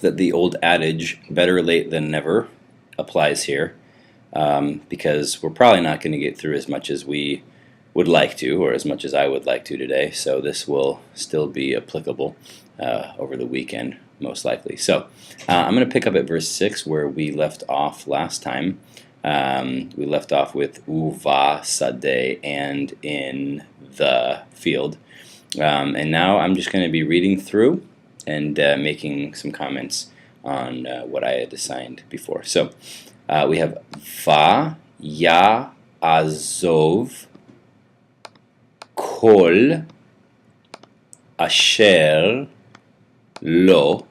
that the old adage, better late than never, applies here, because we're probably not going to get through as much as we would like to, or as much as I would like to today, so this will still be applicable over the weekend, most likely. So I'm going to pick up at verse 6 where we left off last time. We left off with uva sadeh, and in the field. And now I'm just going to be reading through and making some comments on what I had assigned before. So we have va ya azov kol asher lo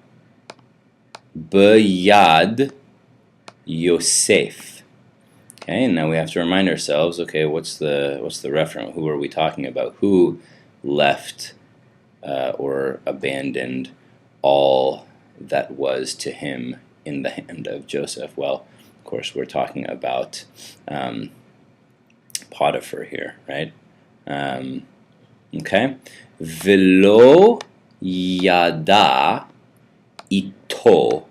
b'yad Yosef. Okay, and now we have to remind ourselves, okay, what's the reference? Who are we talking about? Who left or abandoned all that was to him in the hand of Joseph? Well, of course, we're talking about Potiphar here, right? Okay. Velo yada ito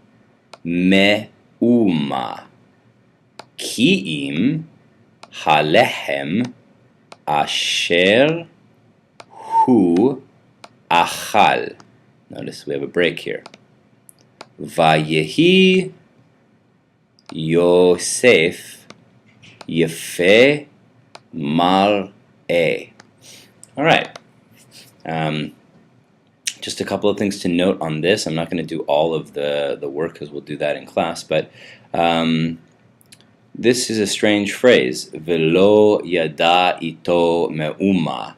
me'uma ki'im halehem asher hu achal. Notice we have a break here. Vayehi Yosef Yefe Mar'eh. All right. Just a couple of things to note on this. I'm not going to do all of the work because we'll do that in class, but this is a strange phrase. Velo yada ito me'uma.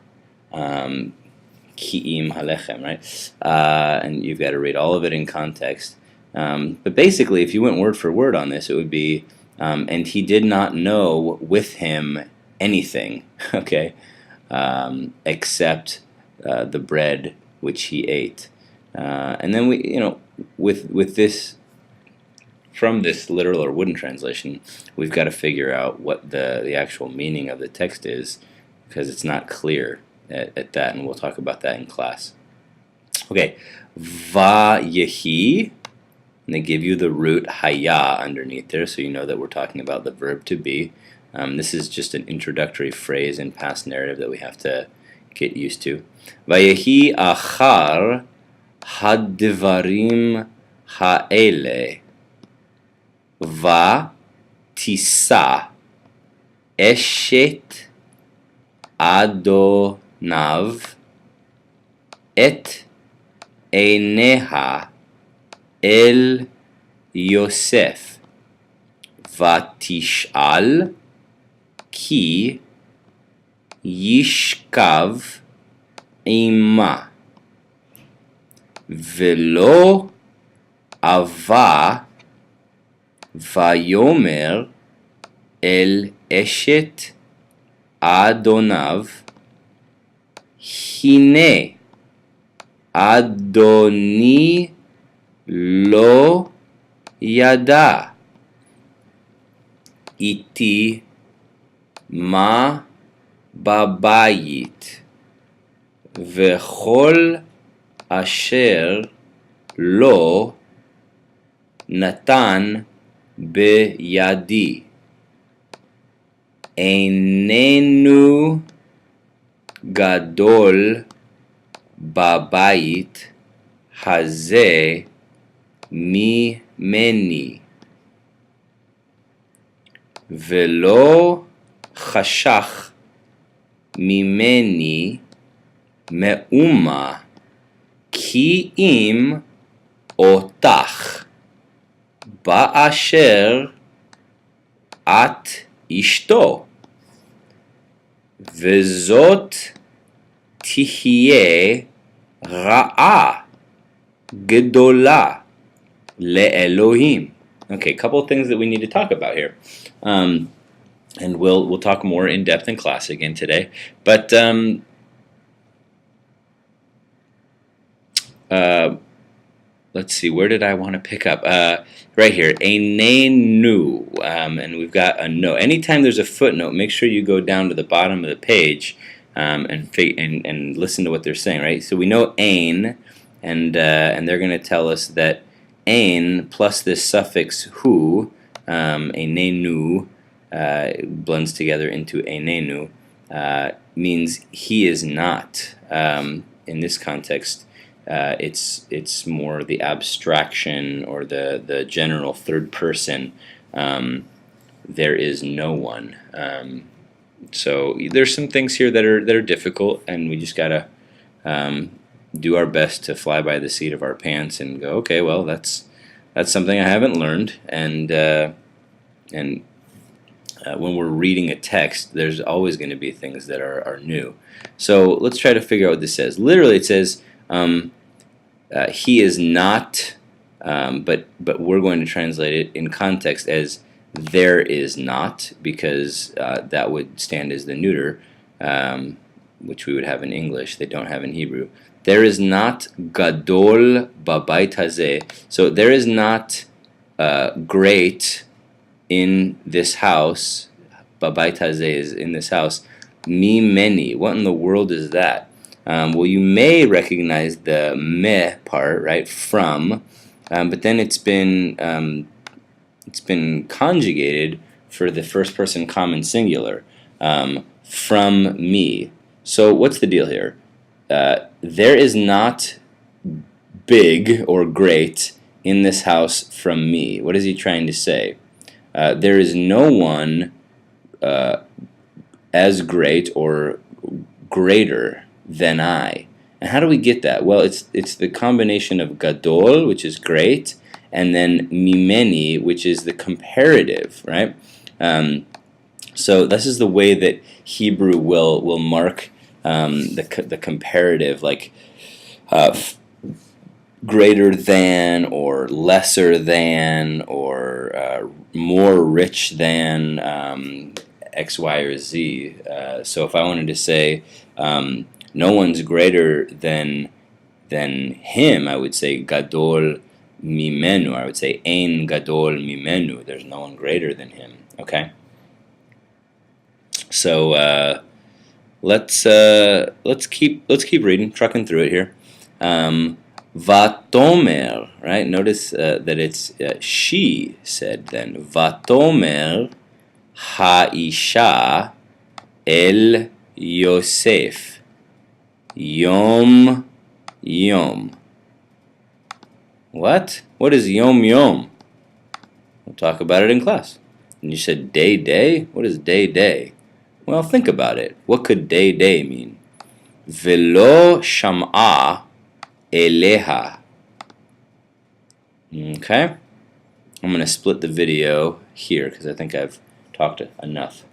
Ki'im halechem, right? And you've got to read all of it in context. But basically, if you went word for word on this, it would be, and he did not know with him anything, okay, except the bread which he ate. And then we, with this, from this literal or wooden translation, we've got to figure out what the actual meaning of the text is, because it's not clear at that, and we'll talk about that in class. Okay, va yehi, and they give you the root haya underneath there, so you know that we're talking about the verb to be. This is just an introductory phrase in past narrative that we have to get used to. Vayehi achar hadvarim haele va tisa eshet adonav et eineha el Yosef vatishal ki yishkav ima velo ava vayomer el eshet adonav hine adoni lo yada iti ma babayit vechol asher lo natan beyadi einenu gadol babayit haze mimeni velo chashach mimeni me'uma ki im otach ba'asher at ishto vezot tihye ra'a gedola le'elohim. Okay, a couple of things that we need to talk about here, and we'll talk more in depth in class again today. But let's see, where did I want to pick up? Right here, einenu, and we've got a note. Anytime there's a footnote, make sure you go down to the bottom of the page and listen to what they're saying. Right. So we know ein, and they're going to tell us that ein plus this suffix hu, enenu, blends together into enenu, means he is not. In this context, it's more the abstraction or the general third person. There is no one. So there's some things here that are difficult, and we just gotta do our best to fly by the seat of our pants and go, okay, well, that's something I haven't learned, and when we're reading a text, there's always going to be things that are new. So let's try to figure out what this says. Literally, it says he is not, but we're going to translate it in context as there is not, because that would stand as the neuter, which we would have in English. They don't have in Hebrew. There is not gadol babayit hazeh. So there is not great in this house. Babayit hazeh is in this house. Mimeni. What in the world is that? Well, you may recognize the meh part, right? From, but then it's been conjugated for the first person common singular. From me. So what's the deal here? There is not big or great in this house from me. What is he trying to say? There is no one as great or greater than I. And how do we get that? Well, it's the combination of gadol, which is great, and then mimeni, which is the comparative, right? So this is the way that Hebrew will mark the comparative, like greater than or lesser than or more rich than X, Y, or Z. So if I wanted to say no one's greater than him, I would say gadol mimenu. I would say ein gadol mimenu. There's no one greater than him. Okay. So let's keep reading, trucking through it here. Vatomer, right? Notice that it's she said then. Vatomer haisha el Yosef yom yom. What? What is yom yom? We'll talk about it in class. And you said day day? What is day day? Well, think about it. What could day day mean? Velo sham'a eleha. Okay? I'm going to split the video here because I think I've talked enough.